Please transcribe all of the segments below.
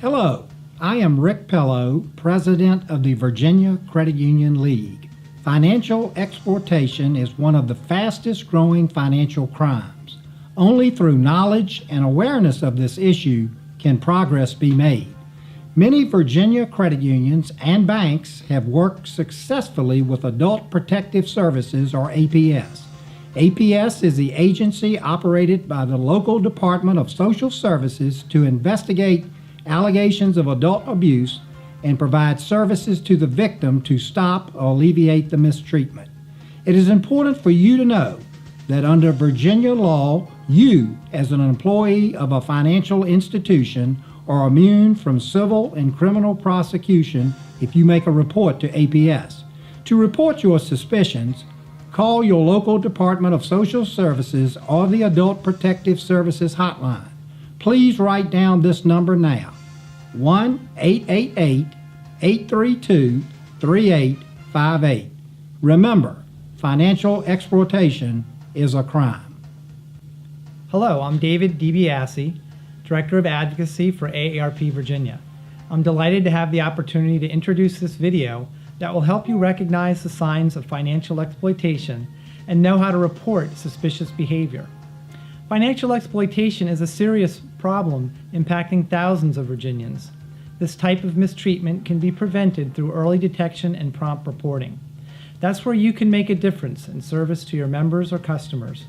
Hello, I am Rick Pello, President of the Virginia Credit Union League. Financial exploitation is one of the fastest growing financial crimes. Only through knowledge and awareness of this issue can progress be made. Many Virginia credit unions and banks have worked successfully with Adult Protective Services, or APS. APS is the agency operated by the local Department of Social Services to investigate allegations of adult abuse and provide services to the victim to stop or alleviate the mistreatment. It is important for you to know that under Virginia law, you, as an employee of a financial institution, are immune from civil and criminal prosecution if you make a report to APS. To report your suspicions, call your local Department of Social Services or the Adult Protective Services hotline. Please write down this number now: 1-888-832-3858. Remember, financial exploitation is a crime. Hello, I'm David DiBiase, Director of Advocacy for AARP Virginia. I'm delighted to have the opportunity to introduce this video that will help you recognize the signs of financial exploitation and know how to report suspicious behavior. Financial exploitation is a serious problem impacting thousands of Virginians. This type of mistreatment can be prevented through early detection and prompt reporting. That's where you can make a difference in service to your members or customers.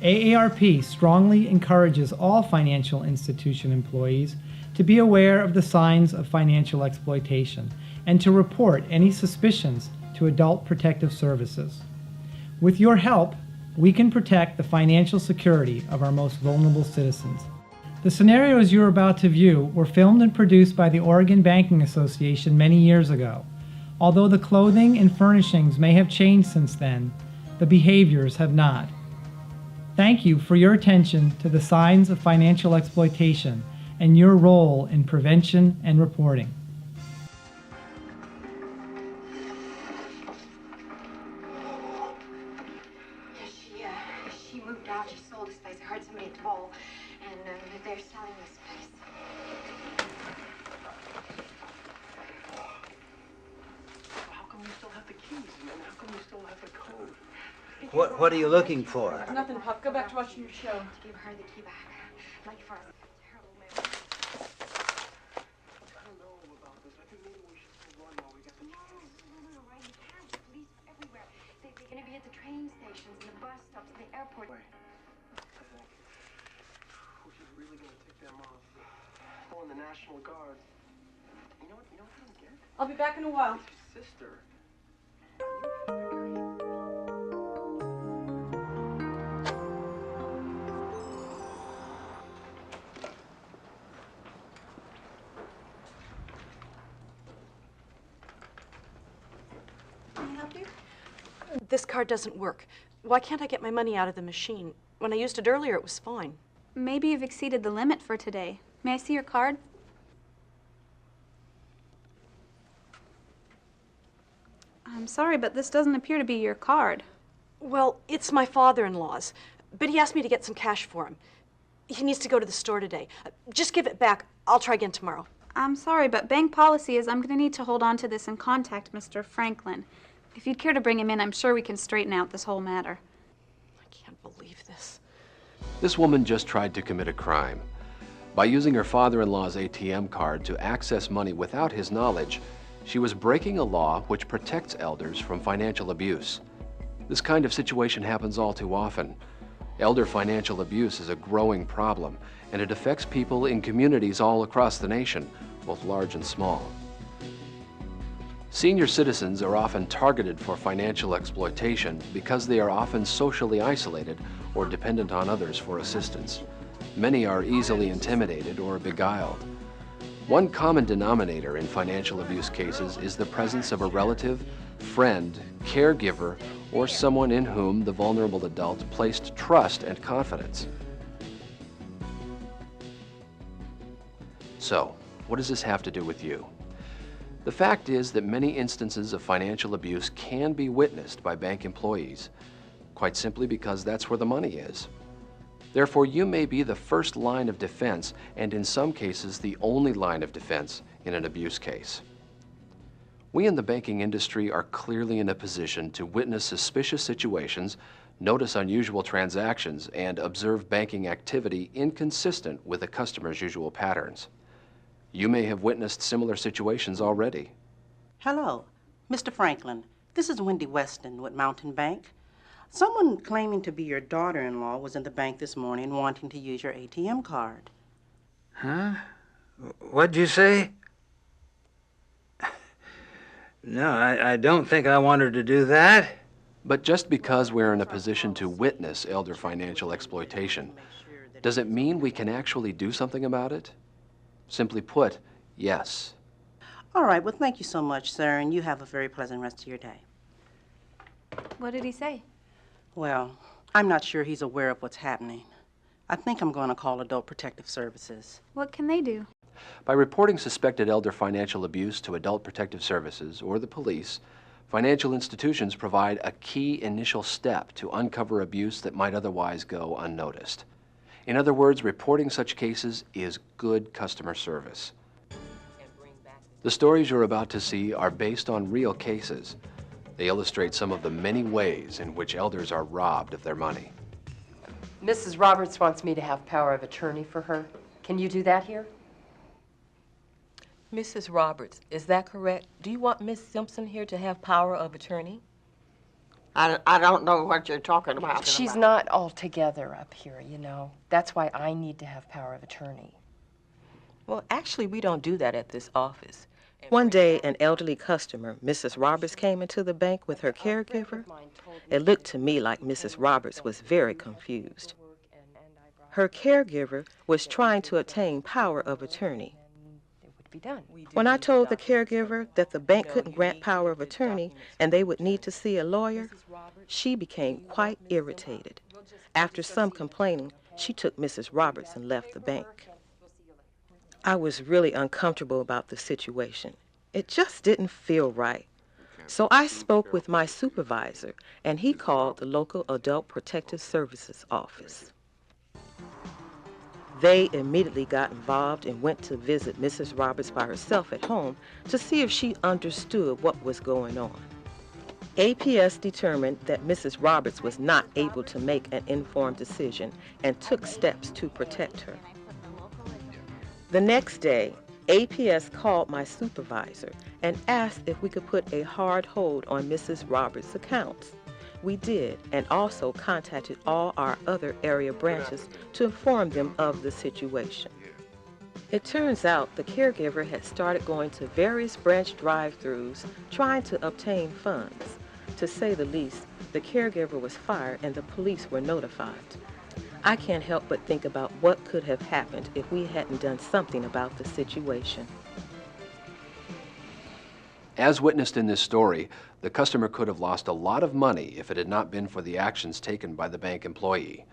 AARP strongly encourages all financial institution employees to be aware of the signs of financial exploitation and to report any suspicions to Adult Protective Services. With your help, we can protect the financial security of our most vulnerable citizens. The scenarios you're about to view were filmed and produced by the Oregon Banking Association many years ago. Although the clothing and furnishings may have changed since then, the behaviors have not. Thank you for your attention to the signs of financial exploitation and your role in prevention and reporting. She moved out. She sold this place. I heard somebody told, and they're selling this place. How come you still have the keys, and how come you still have the code? What are you looking for? Nothing, Pop. Go back to watching your show. To give her the key back. Like for a terrible man. I don't know about this. I think maybe we should still run while we get the keys. No, right? You can't. Police are everywhere. They're going to be at the train stations, and the bus stops, and the airport. Wait. I think she's really going to tick them off. Calling the National Guard. You know what I don't get? I'll be back in a while. It's your sister. This card doesn't work. Why can't I get my money out of the machine? When I used it earlier, it was fine. Maybe you've exceeded the limit for today. May I see your card? I'm sorry, but this doesn't appear to be your card. Well, it's my father-in-law's, but he asked me to get some cash for him. He needs to go to the store today. Just give it back. I'll try again tomorrow. I'm sorry, but bank policy is I'm going to need to hold on to this and contact Mr. Franklin. If you'd care to bring him in, I'm sure we can straighten out this whole matter. I can't believe this. This woman just tried to commit a crime. By using her father-in-law's ATM card to access money without his knowledge, she was breaking a law which protects elders from financial abuse. This kind of situation happens all too often. Elder financial abuse is a growing problem, and it affects people in communities all across the nation, both large and small. Senior citizens are often targeted for financial exploitation because they are often socially isolated or dependent on others for assistance. Many are easily intimidated or beguiled. One common denominator in financial abuse cases is the presence of a relative, friend, caregiver, or someone in whom the vulnerable adult placed trust and confidence. So, what does this have to do with you? The fact is that many instances of financial abuse can be witnessed by bank employees, quite simply because that's where the money is. Therefore, you may be the first line of defense, and in some cases, the only line of defense in an abuse case. We in the banking industry are clearly in a position to witness suspicious situations, notice unusual transactions, and observe banking activity inconsistent with a customer's usual patterns. You may have witnessed similar situations already. Hello, Mr. Franklin. This is Wendy Weston with Mountain Bank. Someone claiming to be your daughter-in-law was in the bank this morning wanting to use your ATM card. Huh? What'd you say? No, I don't think I want her to do that. But just because we're in a position to witness elder financial exploitation, does it mean we can actually do something about it? Simply put, yes. All right, well, thank you so much, sir, and you have a very pleasant rest of your day. What did he say? Well, I'm not sure he's aware of what's happening. I think I'm going to call Adult Protective Services. What can they do? By reporting suspected elder financial abuse to Adult Protective Services or the police, financial institutions provide a key initial step to uncover abuse that might otherwise go unnoticed. In other words, reporting such cases is good customer service. The stories you're about to see are based on real cases. They illustrate some of the many ways in which elders are robbed of their money. Mrs. Roberts wants me to have power of attorney for her. Can you do that here? Mrs. Roberts, is that correct? Do you want Miss Simpson here to have power of attorney? I don't know what you're talking about. She's not all together up here, you know. That's why I need to have power of attorney. Well, actually, we don't do that at this office. One day, an elderly customer, Mrs. Roberts, came into the bank with her caregiver. It looked to me like Mrs. Roberts was very confused. Her caregiver was trying to obtain power of attorney. When I told the caregiver that the bank couldn't grant power of attorney and they would need to see a lawyer, she became quite irritated. After some complaining, she took Mrs. Roberts and left the bank. I was really uncomfortable about the situation. It just didn't feel right. So I spoke with my supervisor, and he called the local Adult Protective Services office. They immediately got involved and went to visit Mrs. Roberts by herself at home to see if she understood what was going on. APS determined that Mrs. Roberts was not able to make an informed decision and took steps to protect her. The next day, APS called my supervisor and asked if we could put a hard hold on Mrs. Roberts' accounts. We did, and also contacted all our other area branches to inform them of the situation. It turns out the caregiver had started going to various branch drive-thrus trying to obtain funds. To say the least, the caregiver was fired and the police were notified. I can't help but think about what could have happened if we hadn't done something about the situation. As witnessed in this story, the customer could have lost a lot of money if it had not been for the actions taken by the bank employee.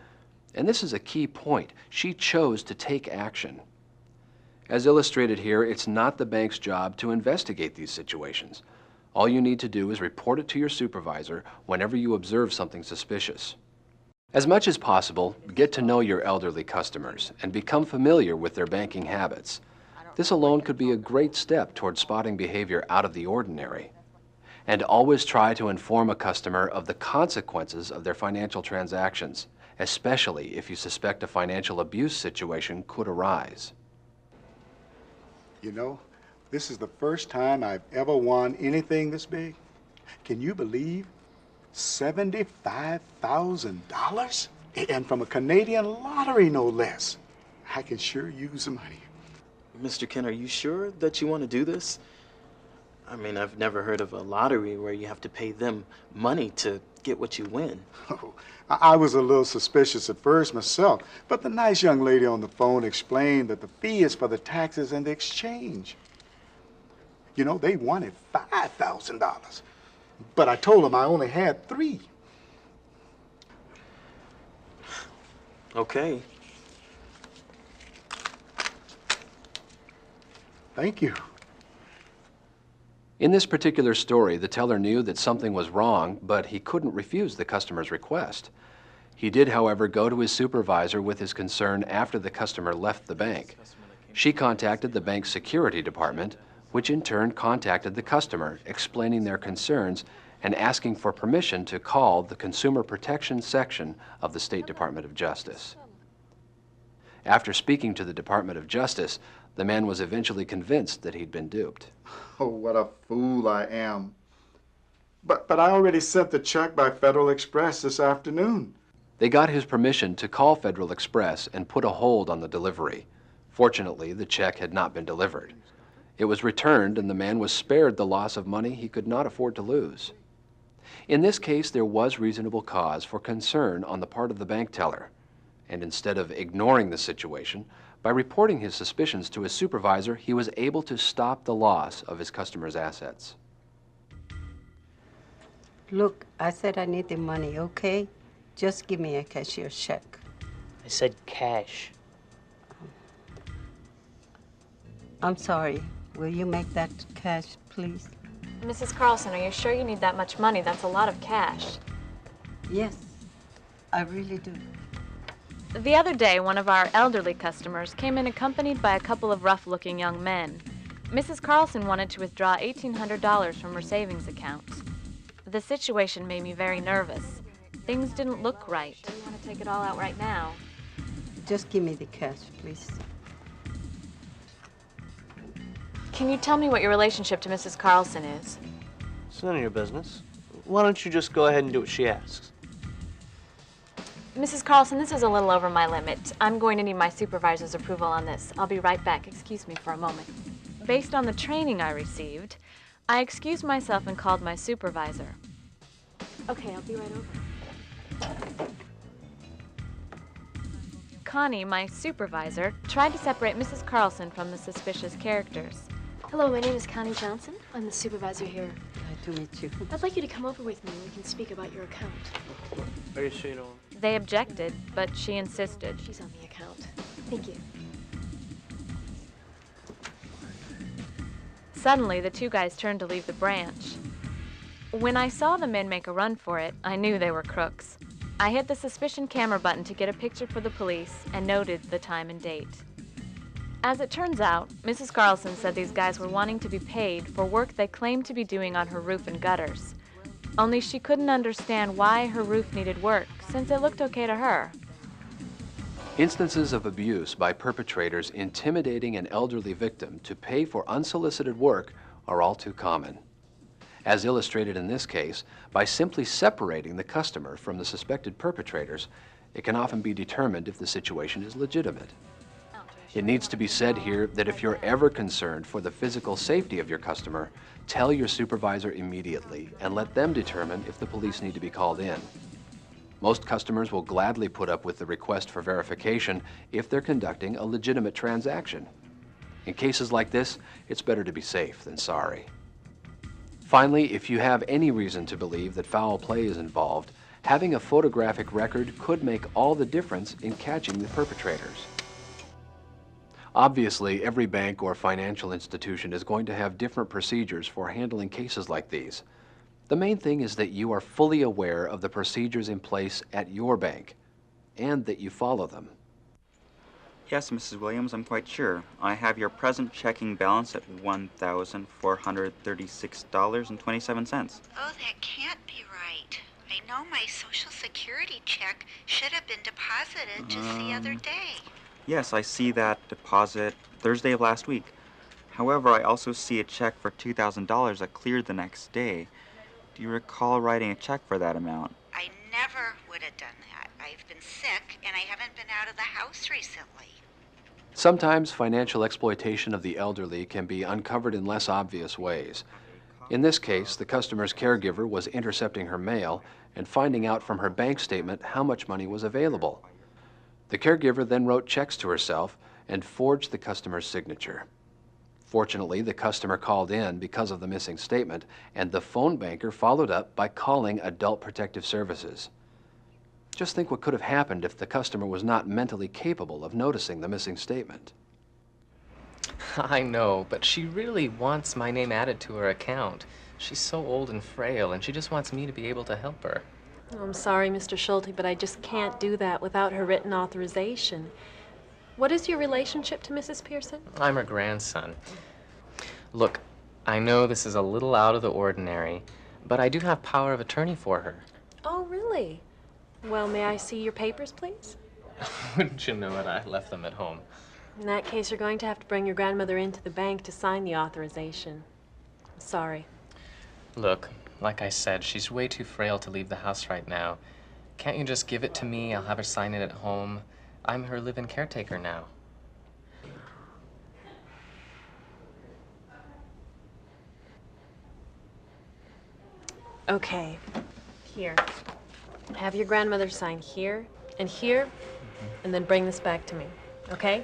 And this is a key point. She chose to take action. As illustrated here, it's not the bank's job to investigate these situations. All you need to do is report it to your supervisor whenever you observe something suspicious. As much as possible, get to know your elderly customers and become familiar with their banking habits. This alone could be a great step toward spotting behavior out of the ordinary. And always try to inform a customer of the consequences of their financial transactions, especially if you suspect a financial abuse situation could arise. You know, this is the first time I've ever won anything this big. Can you believe $75,000? And from a Canadian lottery, no less. I can sure use some money. Mr. Ken, are you sure that you want to do this? I mean, I've never heard of a lottery where you have to pay them money to get what you win. Oh, I was a little suspicious at first myself, but the nice young lady on the phone explained that the fee is for the taxes and the exchange. You know, they wanted $5,000, but I told them I only had $3,000. Okay. Thank you. In this particular story, the teller knew that something was wrong, but he couldn't refuse the customer's request. He did, however, go to his supervisor with his concern after the customer left the bank. She contacted the bank's security department, which in turn contacted the customer, explaining their concerns and asking for permission to call the Consumer Protection Section of the State Department of Justice. After speaking to the Department of Justice, the man was eventually convinced that he'd been duped. Oh, what a fool I am. But I already sent the check by Federal Express this afternoon. They got his permission to call Federal Express and put a hold on the delivery. Fortunately, the check had not been delivered. It was returned and the man was spared the loss of money he could not afford to lose. In this case, there was reasonable cause for concern on the part of the bank teller. And instead of ignoring the situation, by reporting his suspicions to his supervisor, he was able to stop the loss of his customer's assets. Look, I said I need the money, okay? Just give me a cashier's check. I said cash. I'm sorry. Will you make that cash, please? Mrs. Carlson, are you sure you need that much money? That's a lot of cash. Yes, I really do. The other day, one of our elderly customers came in accompanied by a couple of rough-looking young men. Mrs. Carlson wanted to withdraw $1,800 from her savings account. The situation made me very nervous. Things didn't look right. Do you want to take it all out right now? Just give me the cash, please. Can you tell me what your relationship to Mrs. Carlson is? It's none of your business. Why don't you just go ahead and do what she asks? Mrs. Carlson, this is a little over my limit. I'm going to need my supervisor's approval on this. I'll be right back. Excuse me for a moment. Based on the training I received, I excused myself and called my supervisor. Okay, I'll be right over. Connie, my supervisor, tried to separate Mrs. Carlson from the suspicious characters. Hello, my name is Connie Johnson. I'm the supervisor here. Glad to meet you. I'd like you to come over with me and we can speak about your account. Are you sure you don't? They objected, but she insisted. She's on the account. Thank you. Suddenly, the two guys turned to leave the branch. When I saw the men make a run for it, I knew they were crooks. I hit the suspicion camera button to get a picture for the police and noted the time and date. As it turns out, Mrs. Carlson said these guys were wanting to be paid for work they claimed to be doing on her roof and gutters. Only she couldn't understand why her roof needed work, since it looked okay to her. Instances of abuse by perpetrators intimidating an elderly victim to pay for unsolicited work are all too common. As illustrated in this case, by simply separating the customer from the suspected perpetrators, it can often be determined if the situation is legitimate. It needs to be said here that if you're ever concerned for the physical safety of your customer, tell your supervisor immediately and let them determine if the police need to be called in. Most customers will gladly put up with the request for verification if they're conducting a legitimate transaction. In cases like this, it's better to be safe than sorry. Finally, if you have any reason to believe that foul play is involved, having a photographic record could make all the difference in catching the perpetrators. Obviously, every bank or financial institution is going to have different procedures for handling cases like these. The main thing is that you are fully aware of the procedures in place at your bank and that you follow them. Yes, Mrs. Williams, I'm quite sure. I have your present checking balance at $1,436.27. Oh, that can't be right. I know my Social Security check should have been deposited just the other day. Yes, I see that deposit Thursday of last week. However, I also see a check for $2,000 that cleared the next day. Do you recall writing a check for that amount? I never would have done that. I've been sick and I haven't been out of the house recently. Sometimes financial exploitation of the elderly can be uncovered in less obvious ways. In this case, the customer's caregiver was intercepting her mail and finding out from her bank statement how much money was available. The caregiver then wrote checks to herself and forged the customer's signature. Fortunately, the customer called in because of the missing statement, and the phone banker followed up by calling Adult Protective Services. Just think what could have happened if the customer was not mentally capable of noticing the missing statement. I know, but she really wants my name added to her account. She's so old and frail, and she just wants me to be able to help her. I'm sorry, Mr. Schulte, but I just can't do that without her written authorization. What is your relationship to Mrs. Pearson? I'm her grandson. Look, I know this is a little out of the ordinary, but I do have power of attorney for her. Oh, really? Well, may I see your papers, please? Wouldn't you know it? I left them at home. In that case, you're going to have to bring your grandmother into the bank to sign the authorization. I'm sorry. Look, like I said, she's way too frail to leave the house right now. Can't you just give it to me? I'll have her sign it at home. I'm her live-in caretaker now. Okay. Here. Have your grandmother sign here and here, and then bring this back to me. Okay?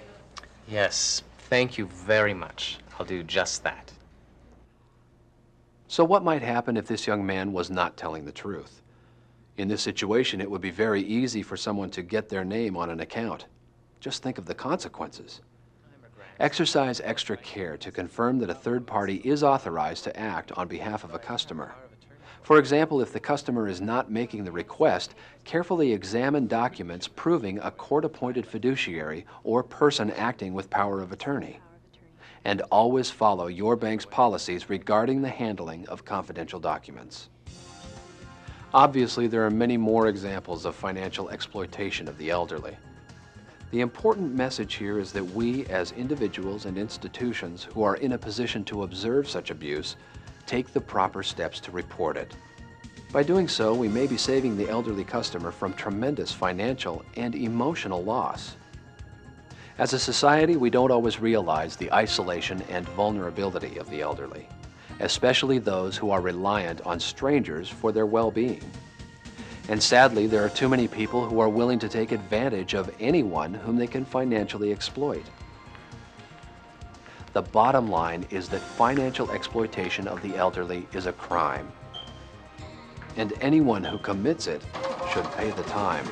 Yes, thank you very much. I'll do just that. So what might happen if this young man was not telling the truth? In this situation, it would be very easy for someone to get their name on an account. Just think of the consequences. Exercise extra care to confirm that a third party is authorized to act on behalf of a customer. For example, if the customer is not making the request, carefully examine documents proving a court-appointed fiduciary or person acting with power of attorney. And always follow your bank's policies regarding the handling of confidential documents. Obviously, there are many more examples of financial exploitation of the elderly. The important message here is that we, as individuals and institutions who are in a position to observe such abuse, take the proper steps to report it. By doing so, we may be saving the elderly customer from tremendous financial and emotional loss. As a society, we don't always realize the isolation and vulnerability of the elderly, especially those who are reliant on strangers for their well-being. And sadly, there are too many people who are willing to take advantage of anyone whom they can financially exploit. The bottom line is that financial exploitation of the elderly is a crime, and anyone who commits it should pay the time.